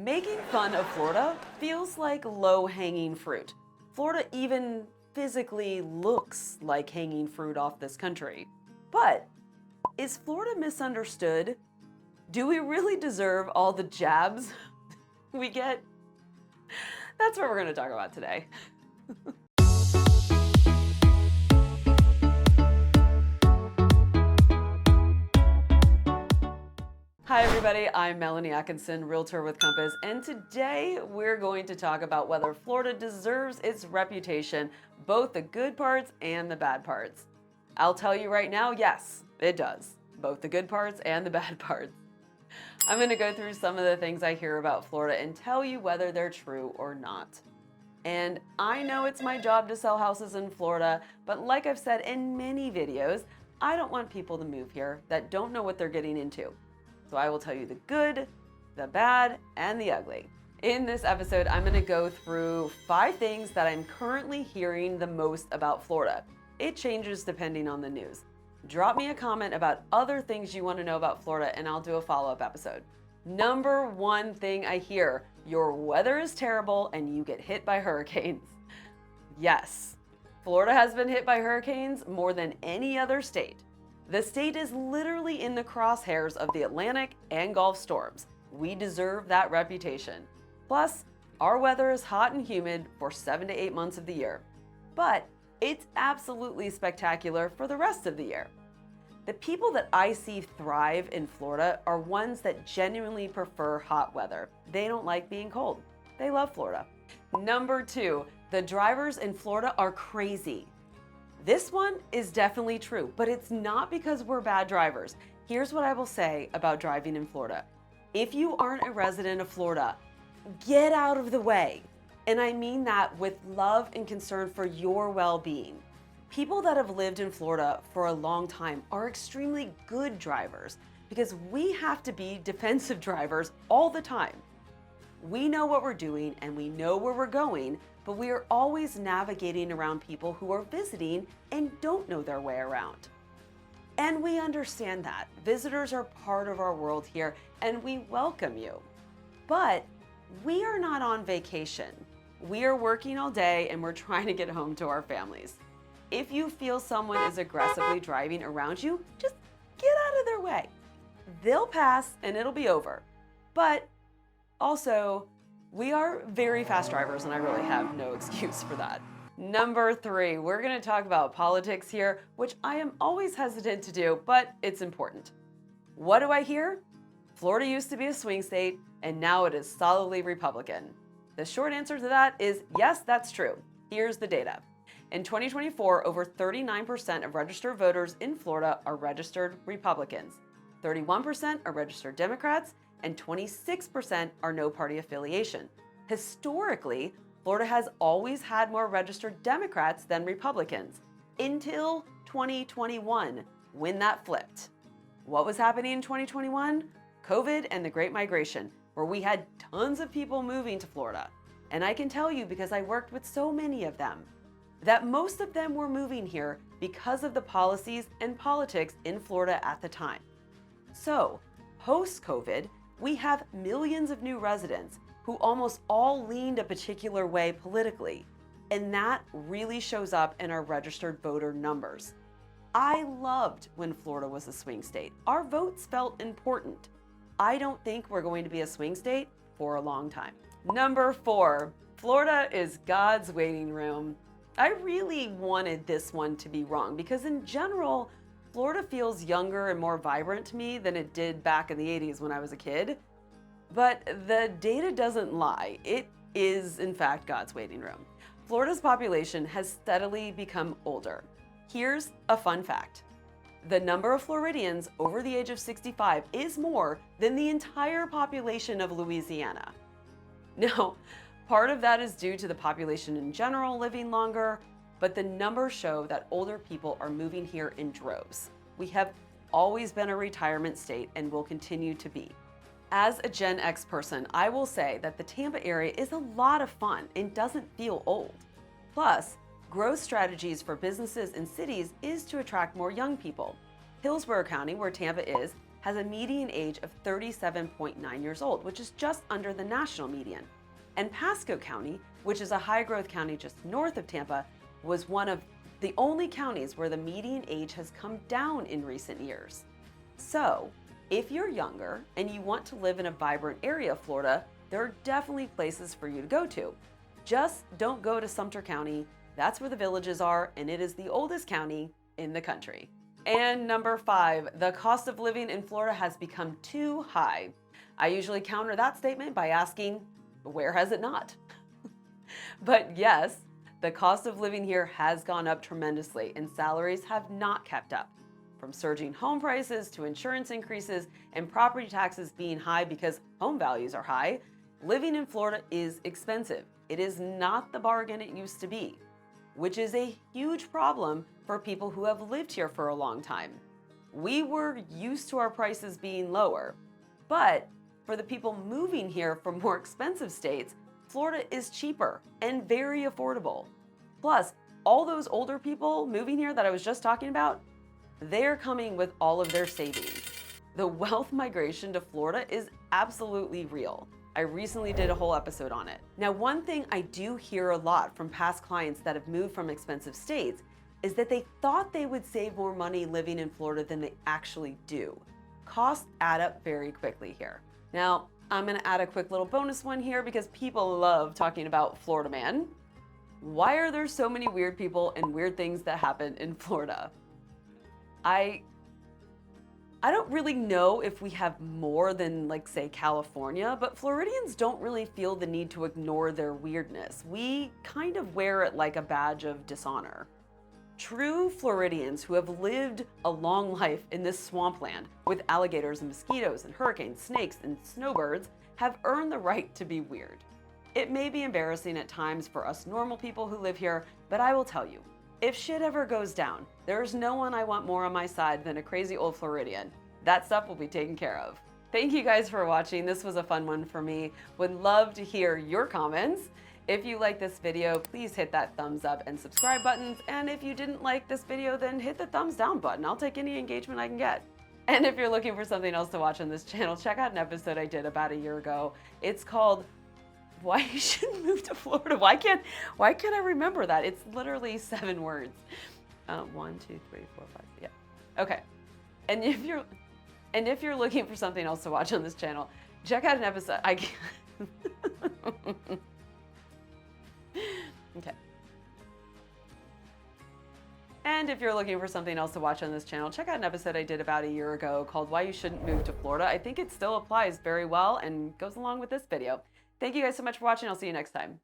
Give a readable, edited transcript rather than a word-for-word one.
Making fun of Florida feels like low-hanging fruit. Florida even physically looks like hanging fruit off this country. But is Florida misunderstood? Do we really deserve all the jabs we get? That's what we're going to talk about today. Hi everybody, I'm Melanie Atkinson, Realtor with Compass, and today we're going to talk about whether Florida deserves its reputation, both the good parts and the bad parts. I'll tell you right now, yes, it does, both the good parts and the bad parts. I'm going to go through some of the things I hear about Florida and tell you whether they're true or not. And I know it's my job to sell houses in Florida, but like I've said in many videos, I don't want people to move here that don't know what they're getting into. So I will tell you the good, the bad, and the ugly. In this episode, I'm going to go through 5 things that I'm currently hearing the most about Florida. It changes depending on the news. Drop me a comment about other things you want to know about Florida and I'll do a follow-up episode. Number 1 thing I hear, your weather is terrible and you get hit by hurricanes. Yes, Florida has been hit by hurricanes more than any other state. The state is literally in the crosshairs of the Atlantic and Gulf storms. We deserve that reputation. Plus, our weather is hot and humid for 7 to 8 months of the year. But it's absolutely spectacular for the rest of the year. The people that I see thrive in Florida are ones that genuinely prefer hot weather. They don't like being cold. They love Florida. Number 2, the drivers in Florida are crazy. This one is definitely true, but it's not because we're bad drivers. Here's what I will say about driving in Florida. If you aren't a resident of Florida, get out of the way. And I mean that with love and concern for your well-being. People that have lived in Florida for a long time are extremely good drivers because we have to be defensive drivers all the time. We know what we're doing and we know where we're going, but we are always navigating around people who are visiting and don't know their way around. And we understand that. Visitors are part of our world here and we welcome you. But we are not on vacation. We are working all day and we're trying to get home to our families. If you feel someone is aggressively driving around you, just get out of their way. They'll pass and it'll be over. But also, we are very fast drivers and I really have no excuse for that. Number 3, we're going to talk about politics here, which I am always hesitant to do, but it's important. What do I hear? Florida used to be a swing state and now it is solidly Republican. The short answer to that is yes, that's true. Here's the data. In 2024, over 39% of registered voters in Florida are registered Republicans, 31% are registered Democrats, and 26% are no party affiliation. Historically, Florida has always had more registered Democrats than Republicans until 2021, when that flipped. What was happening in 2021? COVID and the Great Migration, where we had tons of people moving to Florida. And I can tell you, because I worked with so many of them, that most of them were moving here because of the policies and politics in Florida at the time. So, post-COVID, we have millions of new residents who almost all leaned a particular way politically, and that really shows up in our registered voter numbers. I loved when Florida was a swing state. Our votes felt important. I don't think we're going to be a swing state for a long time. Number 4, Florida is God's waiting room. I really wanted this one to be wrong because in general, Florida feels younger and more vibrant to me than it did back in the 80s when I was a kid. But the data doesn't lie. It is, in fact, God's waiting room. Florida's population has steadily become older. Here's a fun fact. The number of Floridians over the age of 65 is more than the entire population of Louisiana. Now, part of that is due to the population in general living longer, but the numbers show that older people are moving here in droves. We have always been a retirement state and will continue to be. As a Gen X person, I will say that the Tampa area is a lot of fun and doesn't feel old. Plus, growth strategies for businesses and cities is to attract more young people. Hillsborough County, where Tampa is, has a median age of 37.9 years old, which is just under the national median. And Pasco County, which is a high-growth county just north of Tampa, was one of the only counties where the median age has come down in recent years. So, if you're younger and you want to live in a vibrant area of Florida, there are definitely places for you to go to. Just don't go to Sumter County. That's where the villages are, and it is the oldest county in the country. And number 5, the cost of living in Florida has become too high. I usually counter that statement by asking, where has it not? But yes, the cost of living here has gone up tremendously, and salaries have not kept up. From surging home prices to insurance increases and property taxes being high because home values are high, living in Florida is expensive. It is not the bargain it used to be, which is a huge problem for people who have lived here for a long time. We were used to our prices being lower, but for the people moving here from more expensive states, Florida is cheaper and very affordable. Plus, all those older people moving here that I was just talking about, they're coming with all of their savings. The wealth migration to Florida is absolutely real. I recently did a whole episode on it. Now, one thing I do hear a lot from past clients that have moved from expensive states is that they thought they would save more money living in Florida than they actually do. Costs add up very quickly here. Now, I'm gonna add a quick little bonus one here because people love talking about Florida man. Why are there so many weird people and weird things that happen in Florida? I don't really know if we have more than, like, say, California, but Floridians don't really feel the need to ignore their weirdness. We kind of wear it like a badge of dishonor. True Floridians who have lived a long life in this swampland with alligators and mosquitoes and hurricanes, snakes, and snowbirds have earned the right to be weird. It may be embarrassing at times for us normal people who live here, but I will tell you, if shit ever goes down, there's no one I want more on my side than a crazy old Floridian. That stuff will be taken care of. Thank you guys for watching. This was a fun one for me. Would love to hear your comments. If you like this video, please hit that thumbs up and subscribe buttons. And if you didn't like this video, then hit the thumbs down button. I'll take any engagement I can get. And if you're looking for something else to watch on this channel, check out an episode I did about a year ago. It's called Why You Shouldn't Move to Florida. Why can't I remember that? It's literally 7 words. 1, 2, 3, 4, 5. Yeah. Okay. And if you're looking for something else to watch on this channel, check out an episode. Okay. And if you're looking for something else to watch on this channel, check out an episode I did about a year ago called Why You Shouldn't Move to Florida. I think it still applies very well and goes along with this video. Thank you guys so much for watching. I'll see you next time.